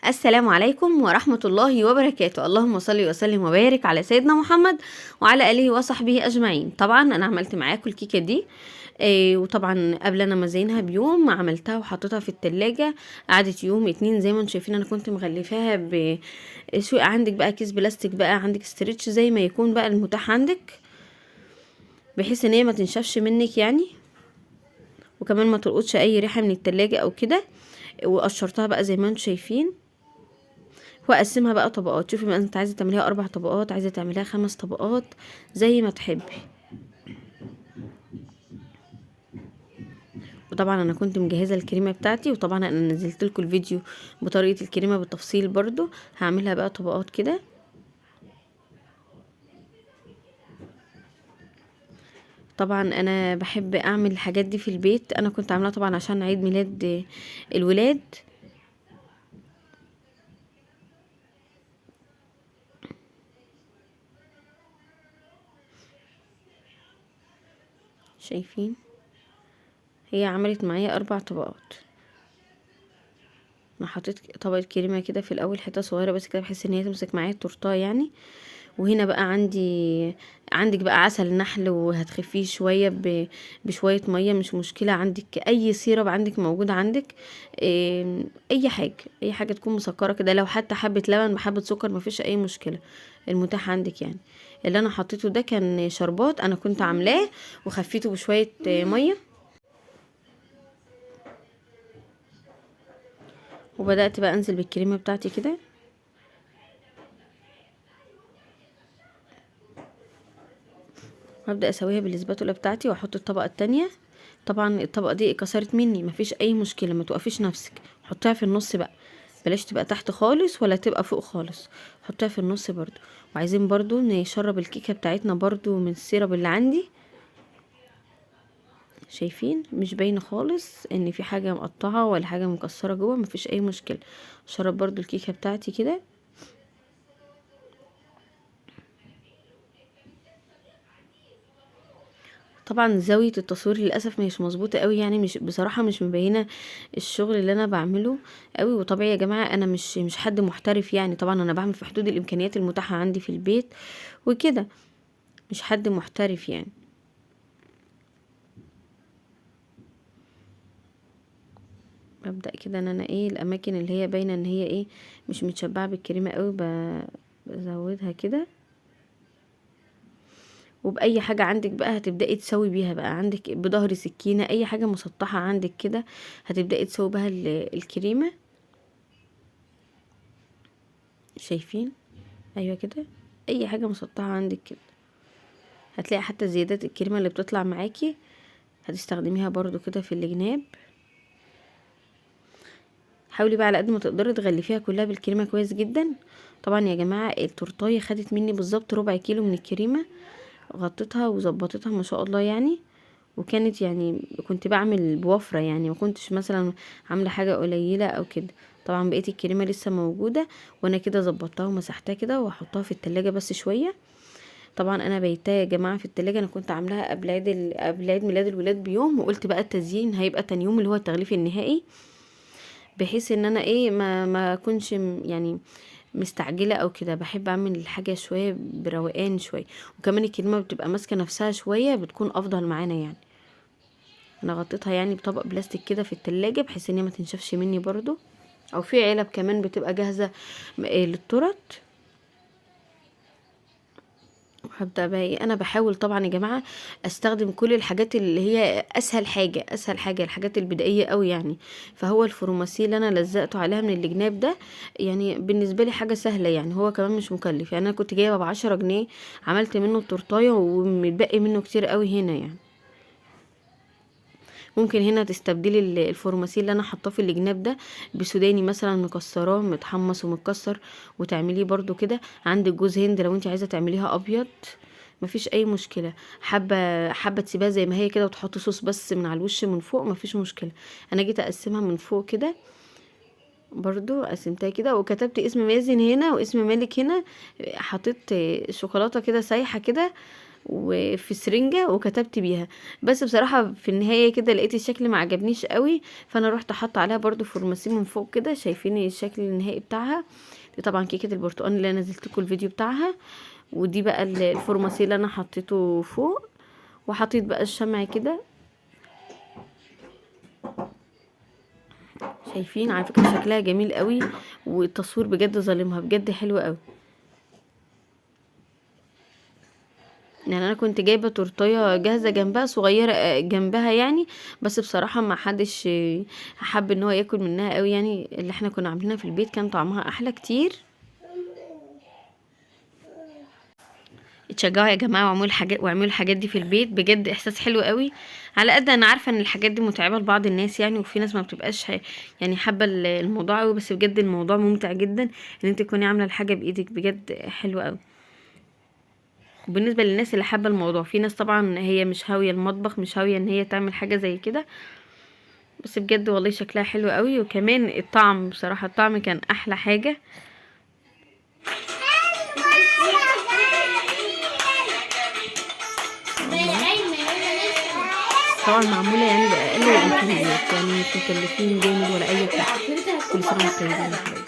السلام عليكم ورحمة الله وبركاته. اللهم صل وسلم وبارك على سيدنا محمد وعلى آله وصحبه أجمعين. طبعا أنا عملت معاكم الكيكة دي وطبعا قبل أنا ما ازينها بيوم عملتها وحطيتها في التلاجة، قعدت يوم اتنين زي ما انتم شايفين. أنا كنت مغلفاها بسوق، عندك بقى كيس بلاستيك، بقى عندك استرتش زي ما يكون بقى المتاح عندك، بحيث ان هي ما تنشفش منك يعني، وكمان ما تلقطش اي ريحة من التلاجة او كده. وقشرتها بقى زي ما انتم شايفين، واقسمها بقى طبقات. شوفي بقى انت عايزه تعمليها 4 طبقات، عايزه تعمليها 5 طبقات، زي ما تحبي. وطبعا انا كنت مجهزه الكريمه بتاعتي، وطبعا انا نزلت لكم الفيديو بطريقه الكريمه بالتفصيل برضو. هعملها بقى طبقات كده. طبعا انا بحب اعمل الحاجات دي في البيت، انا كنت عاملاها طبعا عشان عيد ميلاد الولاد. شايفين هي عملت معايا 4 طبقات. انا حطيت طبقه كريمه كده في الاول، حته صغيره بس كده، بحيث ان هي تمسك معايا التورته يعني. وهنا بقى عندك بقى عسل نحل، وهتخفيه شويه بشويه ميه، مش مشكله. عندك اي سيرب عندك موجود عندك، اي حاجه تكون مسكره كده، لو حتى حبه لبن بحبه سكر مفيش اي مشكله، المتاح عندك يعني. اللي انا حطيته ده كان شربات انا كنت عاملاه، وخفيته بشويه ميه. وبدات بقى انزل بالكريمه بتاعتي كده، وابدا اسويها بالاسباتوله بتاعتي، واحط الطبقه التانية. طبعا الطبقه دي اتكسرت مني مفيش اي مشكله، ما توقفيش نفسك، حطيها في النص بقى، بلاش تبقى تحت خالص ولا تبقى فوق خالص، حطيها في النص برضو. وعايزين برضو نشرب الكيكه بتاعتنا برضو من السيرب اللي عندي. شايفين مش باينه خالص ان في حاجه مقطعه ولا حاجه مكسره جوه، مفيش اي مشكله. شرب برضو الكيكه بتاعتي كده. طبعا زاوية التصوير للأسف مش مظبوطة قوي يعني، مش بصراحة مش مبينة الشغل اللي انا بعمله قوي. وطبيعي يا جماعة انا مش حد محترف يعني، طبعا انا بعمل في حدود الامكانيات المتاحة عندي في البيت وكده، مش حد محترف يعني. ببدأ كده ان انا الاماكن اللي هي باينة ان هي مش متشبعة بالكريمة قوي بزودها كده. وبأي حاجة عندك بقى هتبدأي تسوي بيها، بقى عندك بظهر سكينة اي حاجة مسطحة عندك كده، هتبدأي تسوي بها الكريمة. شايفين؟ ايوه كده، اي حاجة مسطحة عندك كده. هتلاقي حتى زيادات الكريمة اللي بتطلع معاكي هتستخدميها برضو كده في الجناب. حاولي بقى على قد ما تقدري تغلفيها كلها بالكريمة كويس جدا. طبعا يا جماعة التورتاية خدت مني بالظبط ربع كيلو من الكريمة، غطيتها وظبطتها ما شاء الله يعني. وكانت يعني كنت بعمل بوفرة يعني، ما كنتش مثلا عاملة حاجة قليلة او كده. طبعا بقيت الكريمة لسه موجودة، وانا كده ظبطتها ومسحتها كده، وهحطها في التلاجة بس شوية. طبعا انا بيتها يا جماعه في التلاجة، انا كنت عاملاها قبل عيد ميلاد الولاد بيوم، وقلت بقى التزيين هيبقى تاني يوم اللي هو التغليف النهائي، بحيث ان انا ما اكونش يعني مستعجله او كده. بحب اعمل الحاجه شويه بروقان شويه، وكمان الكريمه بتبقى ماسكه نفسها شويه، بتكون افضل معانا يعني. انا غطيتها يعني بطبق بلاستيك كده في التلاجة، بحيث ان هي ما تنشفش مني برضو. او في علب كمان بتبقى جاهزه للتورت. هبدأ بقى انا بحاول طبعا يا جماعة استخدم كل الحاجات اللي هي اسهل حاجة الحاجات البدائية قوي يعني. فهو الفروماسي اللي انا لزقته عليها من الجناب ده، يعني بالنسبة لي حاجة سهلة يعني، هو كمان مش مكلف يعني. انا كنت جايبه ب10 جنيه، عملت منه التورتايه ومتبقي منه كتير قوي هنا يعني. ممكن هنا تستبدلي الفورماسي اللي انا حاطاه في الجناب ده بسوداني مثلا مكسراه متحمص ومتكسر، وتعمليه برضو كده. عندك جوز هند لو انت عايزه تعمليها ابيض مفيش اي مشكله. حابه تسيبها زي ما هي كده وتحطي صوص بس من على الوش من فوق مفيش مشكله. انا جيت اقسمها من فوق كده، برضو قسمتها كده، وكتبت اسم مازن هنا واسم مالك هنا. حطيت شوكولاته كده سايحه كده وفي سرنجة وكتبت بيها. بس بصراحة في النهاية كده لقيت الشكل ما عجبنيش قوي، فانا رحت حاطه عليها برضو فورماسيه من فوق كده. شايفين الشكل النهائي بتاعها؟ دي طبعا كيكة البرتقال اللي انا نزلت لكم الفيديو بتاعها، ودي بقى الفورماسيه اللي انا حطيته فوق. وحطيت بقى الشمع كده، شايفين؟ على فكره شكلها جميل قوي، والتصوير بجد ظالمها، بجد حلو قوي. يعني انا كنت جايبه تورتيه جاهزه جنبها صغيره جنبها يعني، بس بصراحه ما حدش حب ان هو ياكل منها قوي. يعني اللي احنا كنا عاملينها في البيت كان طعمها احلى كتير. اتشجعوا يا جماعه واعملوا الحاجات دي في البيت، بجد احساس حلو قوي. على قد انا عارفه ان الحاجات دي متعبه لبعض الناس يعني، وفي ناس ما بتبقاش يعني حابه الموضوع قوي، بس بجد الموضوع ممتع جدا ان انت تكوني عامله الحاجه بايدك، بجد حلو قوي. وبالنسبه للناس اللي حابه الموضوع، في ناس طبعا هي مش هاويه المطبخ، مش هاويه ان هي تعمل حاجه زي كده، بس بجد والله شكلها حلو قوي. وكمان الطعم، بصراحه الطعم كان احلى حاجه. طبعا معموله يعني باقل الامكانيات، يعني مش مكلفين جامد ولا اي حاجه. كل سنه وانتم طيبين يا حبايبي.